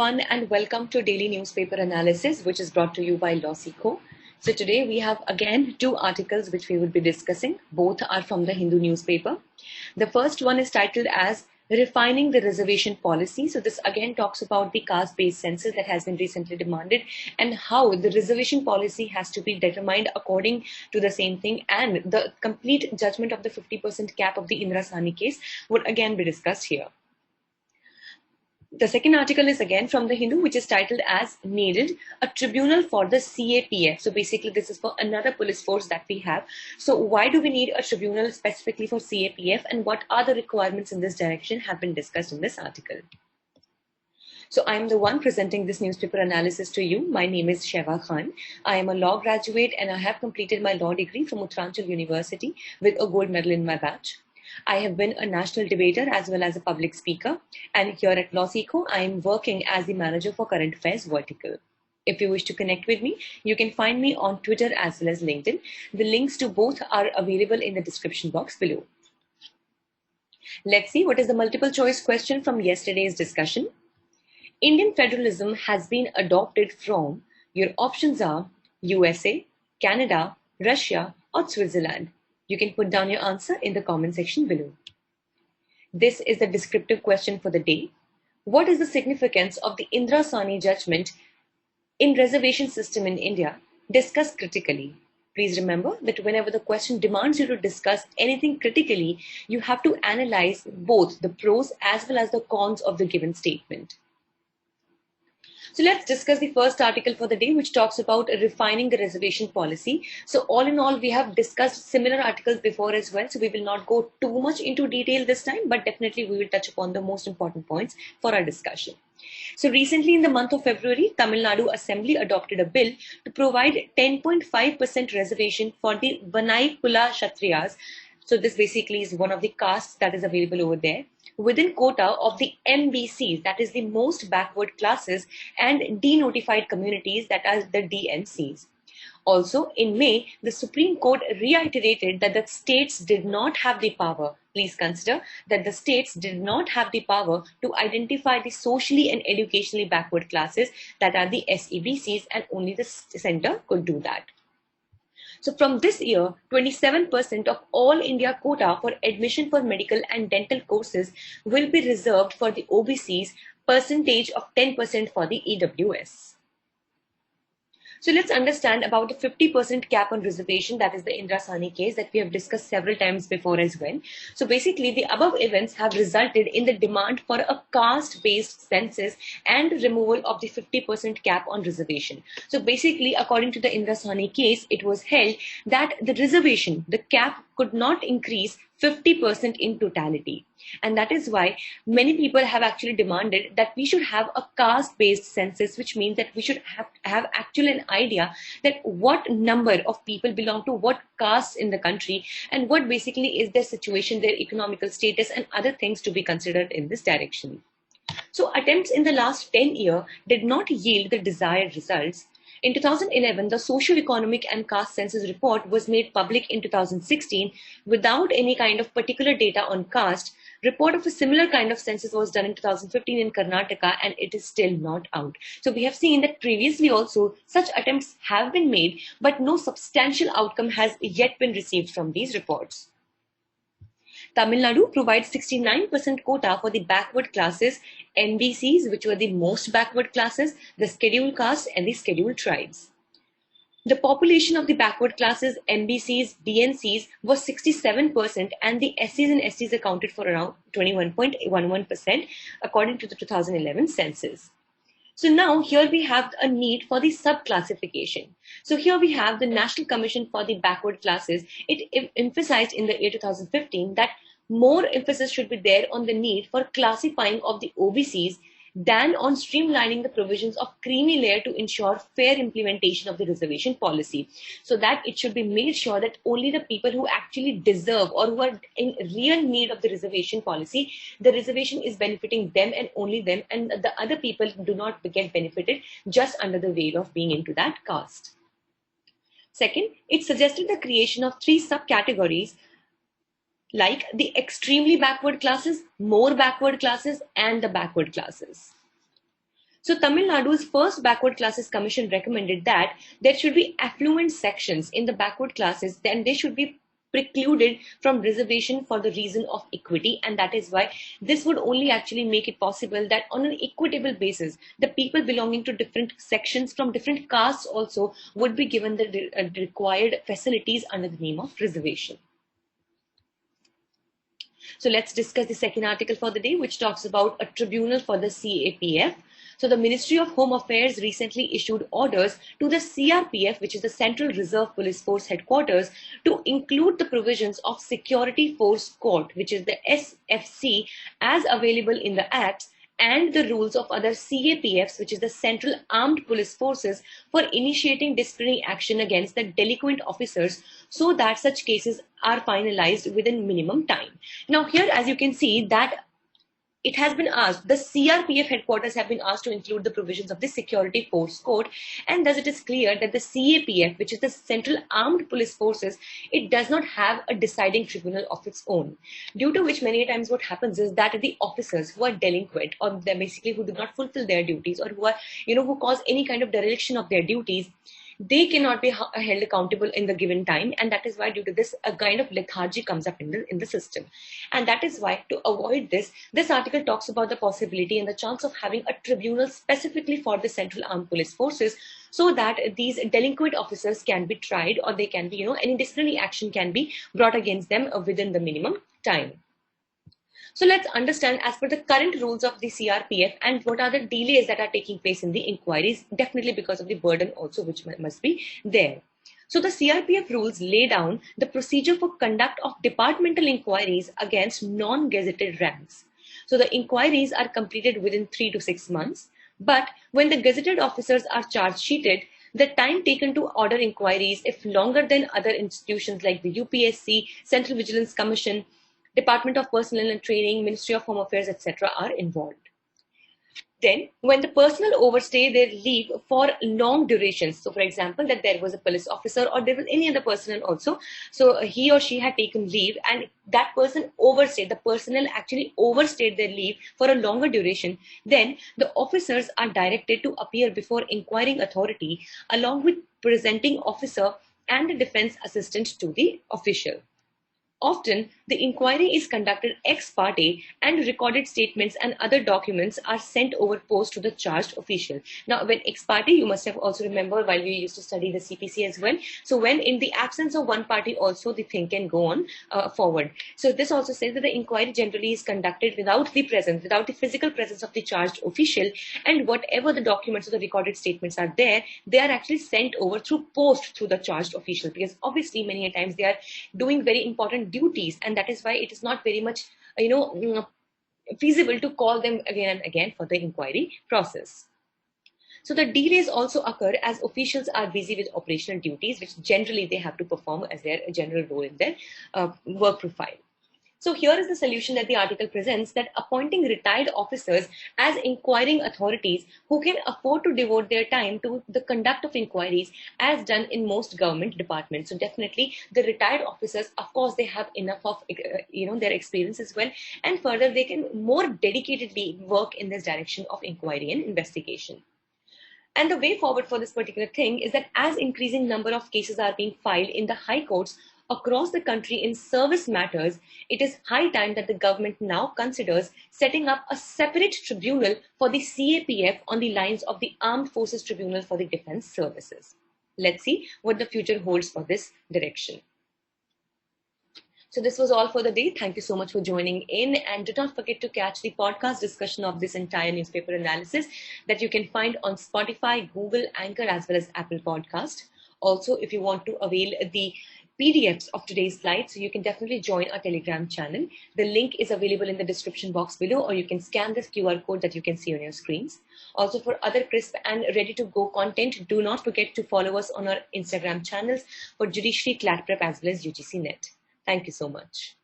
everyone, and welcome to Daily Newspaper Analysis, which is brought to you by LawSikho. So today we have again two articles which we will be discussing. Both are from the Hindu newspaper. The first one is titled as Refining the Reservation Policy. So this again talks about the caste-based census that has been recently demanded and how the reservation policy has to be determined according to the same thing, and the complete judgment of the 50% cap of the Indira Sahni case would again be discussed here. The second article is again from the Hindu, which is titled as Needed a Tribunal for the CAPF. So basically this is for another police force that we have. So why do we need a tribunal specifically for CAPF, and what are the requirements in this direction have been discussed in this article. So I am the one presenting this newspaper analysis to you. My name is Sheva Khan. I am a law graduate and I have completed my law degree from Uttaranchal University with a gold medal in my batch. I have been a national debater as well as a public speaker, and here at LawSikho, I am working as the manager for current affairs vertical. If you wish to connect with me, you can find me on Twitter as well as LinkedIn. The links to both are available in the description box below. Let's see what is the multiple choice question from yesterday's discussion. Indian federalism has been adopted from, your options are USA, Canada, Russia, or Switzerland. You can put down your answer in the comment section below. This is the descriptive question for the day. What is the significance of the Indira Sahni judgment in reservation system in India? Discuss critically. Please remember that whenever the question demands you to discuss anything critically, you have to analyze both the pros as well as the cons of the given statement. So let's discuss the first article for the day, which talks about refining the reservation policy. So all in all, we have discussed similar articles before as well. So we will not go too much into detail this time, but definitely we will touch upon the most important points for our discussion. So recently in the month of February, Tamil Nadu Assembly adopted a bill to provide 10.5% reservation for the Vanai Kula Kshatriyas. So this basically is one of the castes that is available over there within quota of the MBCs, that is the most backward classes, and denotified communities, that are the DNCs. Also, in May, the Supreme Court reiterated that the states did not have the power. Please consider that the states did not have the power to identify the socially and educationally backward classes, that are the SEBCs, and only the center could do that. So from this year, 27% of all India quota for admission for medical and dental courses will be reserved for the OBCs, percentage of 10% for the EWS. So let's understand about the 50% cap on reservation, that is the Indira Sahni case that we have discussed several times before as well. So basically the above events have resulted in the demand for a caste-based census and removal of the 50% cap on reservation. So basically, according to the Indira Sahni case, it was held that the reservation, the cap, could not increase 50% in totality. And that is why many people have actually demanded that we should have a caste-based census, which means that we should have actually an idea that what number of people belong to what castes in the country, and what basically is their situation, their economical status, and other things to be considered in this direction. So attempts in the last 10 years did not yield the desired results. In 2011, the Socio-Economic and Caste Census report was made public in 2016 without any kind of particular data on caste. Report of a similar kind of census was done in 2015 in Karnataka, and it is still not out. So we have seen that previously also such attempts have been made, but no substantial outcome has yet been received from these reports. Tamil Nadu provides 69% quota for the backward classes, NBCs, which were the most backward classes, the scheduled castes, and the scheduled tribes. The population of the backward classes, MBCs, DNCs was 67%, and the SCs and STs accounted for around 21.11% according to the 2011 census. So now here we have a need for the sub-classification. So here we have the National Commission for the Backward Classes. It emphasized in the year 2015 that more emphasis should be there on the need for classifying of the OBCs than on streamlining the provisions of creamy layer to ensure fair implementation of the reservation policy, so that it should be made sure that only the people who actually deserve or who are in real need of the reservation policy, the reservation is benefiting them and only them, and the other people do not get benefited just under the veil of being into that caste. Second, it suggested the creation of 3 subcategories like the extremely backward classes, more backward classes, and the backward classes. So Tamil Nadu's first backward classes commission recommended that there should be affluent sections in the backward classes, then they should be precluded from reservation for the reason of equity, and that is why this would only actually make it possible that on an equitable basis the people belonging to different sections from different castes also would be given the required facilities under the name of reservation. So let's discuss the second article for the day, which talks about a tribunal for the CAPF. So the Ministry of Home Affairs recently issued orders to the CRPF, which is the Central Reserve Police Force headquarters, to include the provisions of Security Force Court, which is the SFC, as available in the acts, and the rules of other CAPFs, which is the Central Armed Police Forces, for initiating disciplinary action against the delinquent officers so that such cases are finalized within minimum time. Now here, as you can see, that it has been asked, the CRPF headquarters have been asked to include the provisions of the Security Force Code, and thus it is clear that the CAPF, which is the Central Armed Police Forces, it does not have a deciding tribunal of its own, due to which many times what happens is that the officers who are delinquent, or they basically who do not fulfill their duties, or who are, who cause any kind of dereliction of their duties, they cannot be held accountable in the given time, and that is why due to this a kind of lethargy comes up in the system. And that is why, to avoid this article talks about the possibility and the chance of having a tribunal specifically for the Central Armed Police Forces, so that these delinquent officers can be tried, or they can be, any disciplinary action can be brought against them within the minimum time. So let's understand, as per the current rules of the CRPF, and what are the delays that are taking place in the inquiries, definitely because of the burden also which must be there. So the CRPF rules lay down the procedure for conduct of departmental inquiries against non-gazetted ranks. So the inquiries are completed within 3 to 6 months, but when the gazetted officers are charge sheeted, the time taken to order inquiries, if longer than other institutions like the UPSC, Central Vigilance Commission, Department of Personnel and Training, Ministry of Home Affairs, etc. are involved. Then, when the personnel overstay their leave for long durations, so for example, that there was a police officer or there was any other personnel also, so he or she had taken leave and that person overstayed, the personnel actually overstayed their leave for a longer duration, then the officers are directed to appear before inquiring authority along with presenting officer and the defense assistant to the official. Often, the inquiry is conducted ex parte and recorded statements and other documents are sent over post to the charged official. Now, when ex parte, you must have also remembered while we used to study the CPC as well. So when in the absence of one party also, the thing can go on forward. So this also says that the inquiry generally is conducted without the physical presence of the charged official, and whatever the documents or the recorded statements are there, they are actually sent over through post to the charged official, because obviously many times they are doing very important duties, and that is why it is not very much feasible to call them again and again for the inquiry process. So the delays also occur as officials are busy with operational duties, which generally they have to perform as their general role in their work profile. So here is the solution that the article presents, that appointing retired officers as inquiring authorities who can afford to devote their time to the conduct of inquiries as done in most government departments. So definitely the retired officers, of course, they have enough of their experience as well, and further they can more dedicatedly work in this direction of inquiry and investigation. And the way forward for this particular thing is that as increasing number of cases are being filed in the high courts across the country in service matters, it is high time that the government now considers setting up a separate tribunal for the CAPF on the lines of the Armed Forces Tribunal for the Defense Services. Let's see what the future holds for this direction. So this was all for the day. Thank you so much for joining in, and do not forget to catch the podcast discussion of this entire newspaper analysis that you can find on Spotify, Google, Anchor, as well as Apple Podcast. Also, if you want to avail the PDFs of today's slides, so you can definitely join our Telegram channel. The link is available in the description box below, or you can scan this QR code that you can see on your screens. Also, for other crisp and ready-to-go content, do not forget to follow us on our Instagram channels for Judiciary, CLAT Prep, as well as UGC Net. Thank you so much.